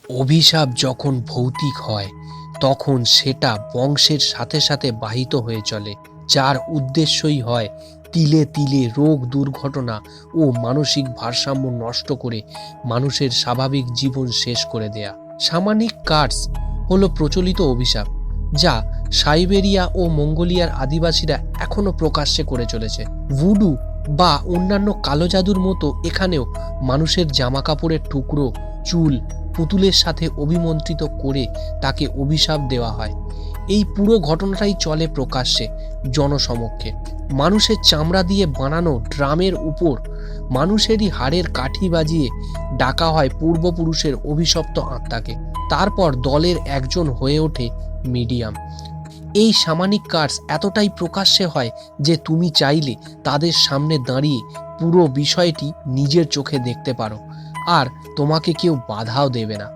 অভিশাপ যখন ভৌতিক হয় তখন সেটা বংশের সাথে সাথে বাহিত হয়ে চলে, যার উদ্দেশ্যই হয় তিলে তিলে রোগ, দুর্ঘটনা ও মানসিক ভারসাম্য নষ্ট করে মানুষের স্বাভাবিক জীবন শেষ করে দেয়া। শামানিক কার্স হলো প্রচলিত অভিশাপ যা সাইবেরিয়া ও মঙ্গোলিয়ার আদিবাসীরা এখনো প্রকাশ্যে করে চলেছে। ভুডু বা অন্যান্য কালো জাদুর মতো এখানেও মানুষের জামাকাপড়ের টুকরো, চুল, পুতুলের সাথে অভিমন্ত্রিত করে তাকে অভিশাপ দেওয়া হয়। এই পুরো ঘটনাটাই চলে প্রকাশ্যে, জনসমক্ষে। মানুষের চামড়া দিয়ে বানানো ড্রামের উপর মানুষেরই হাড়ের কাঠি বাজিয়ে ডাকা হয় পূর্বপুরুষের অভিশপ্ত আত্মাকে। তারপর দলের একজন হয়ে ওঠে মিডিয়াম। এই শামানিক কার্স এতটাই প্রকাশ্যে হয় যে তুমি চাইলে তাদের সামনে দাঁড়িয়ে পুরো বিষয়টি নিজের চোখে দেখতে পারো, আর তোমাকে কেউ বাধাও দেবে না।